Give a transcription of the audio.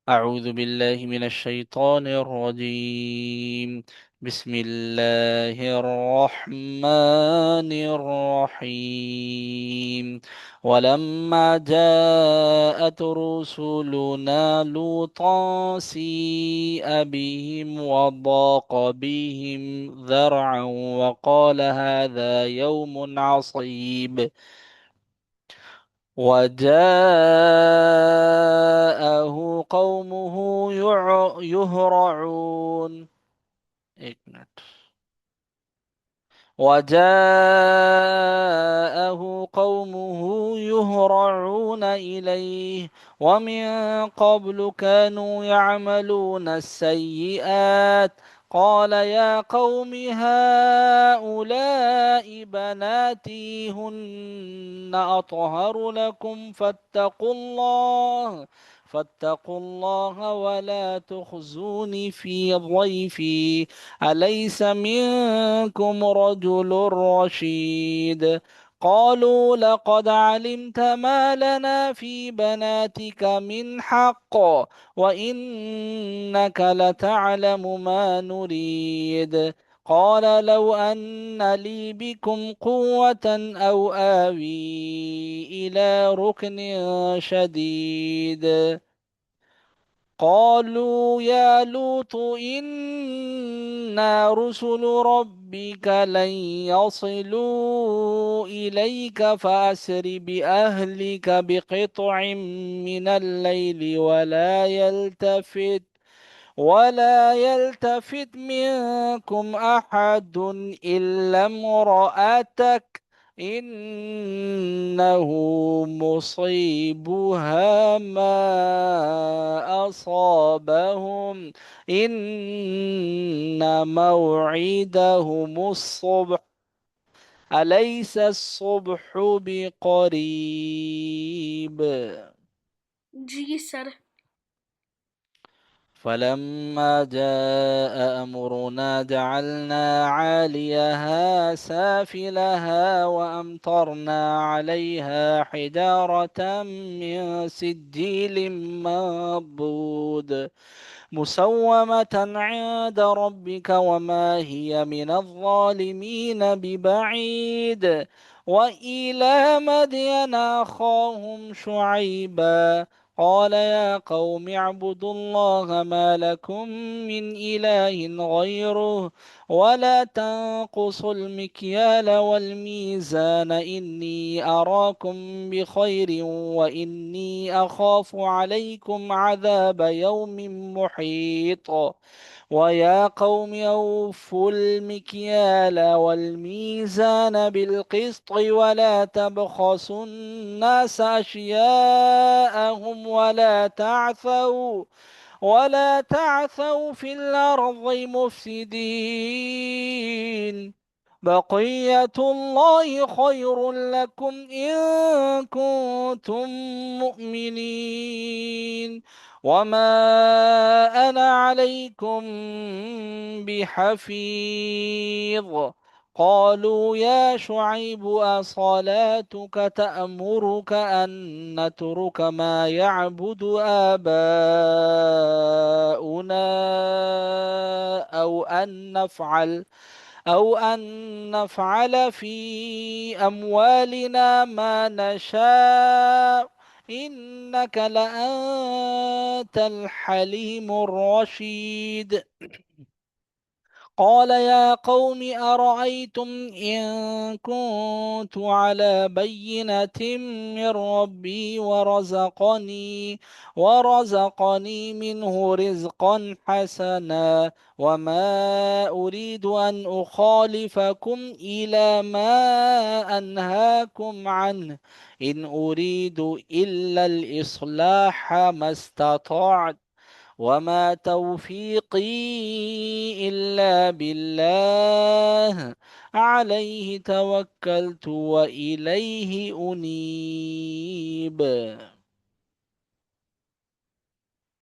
أعوذ بالله من الشيطان الرجيم. بسم الله الرحمن الرحيم. ولما جاءت رسلنا لوطا سيء بهم وضاق بهم ذرعا وقال هذا يوم عصيب. وجاءه قومه يهرعون. एक मिनट. وجاءه قومه يهرعون إليه ومن قبل كانوا يعملون السيئات. قال يا قوم هؤلاء بناتي هن أطهر لكم فاتقوا الله ولا تخزوني في ضيفي. أليس منكم رجل رشيد؟ قالوا لقد علمت ما لنا في بناتك من حق وإنك لتعلم ما نريد. قال لو أن لي بكم قوة أو آوي إلى ركن شديد. قالوا يا لوط إنا رسل ربك لن يصلوا إليك فأسر بأهلك بقطع من الليل ولا يلتفت منكم أحد إلا امرأتك إنه مصيبها ما أصابهم إن موعدهم الصبح أليس الصبح بقريب؟ जी सर। فلما جاء أمرنا جعلنا عاليها سافلها وأمطرنا عليها حجارة من سجيل منضود مسومة عند ربك وما هي من الظالمين ببعيد. وإلى مدين أخاهم شعيبا قال يا قوم اعبدوا الله ما لكم من إله غيره ولا تنقصوا المكيال والميزان إني أراكم بخير وإني أخاف عليكم عذاب يوم محيط. ويا قوم أوفوا المكيال والميزان بالقسط ولا تبخسوا الناس أشياءهم ولا تعثوا في الأرض مفسدين. بقية الله خير لكم إن كنتم مؤمنين وما أنا عليكم بحفيظ. قالوا يا شعيب أصلاتك تأمرك أن نترك ما يعبد آباؤنا أو أن نفعل في أموالنا ما نشاء إنك لأنت الحليم الرشيد. قال يا قوم أرأيتم إن كنت على بينة من ربي ورزقني منه رزقا حسنا وما أريد أن أخالفكم إلى ما أنهاكم عنه إن أريد إلا الإصلاح ما استطعت وما توفيقي إلا بالله عليه توكلت وإليه أنيب.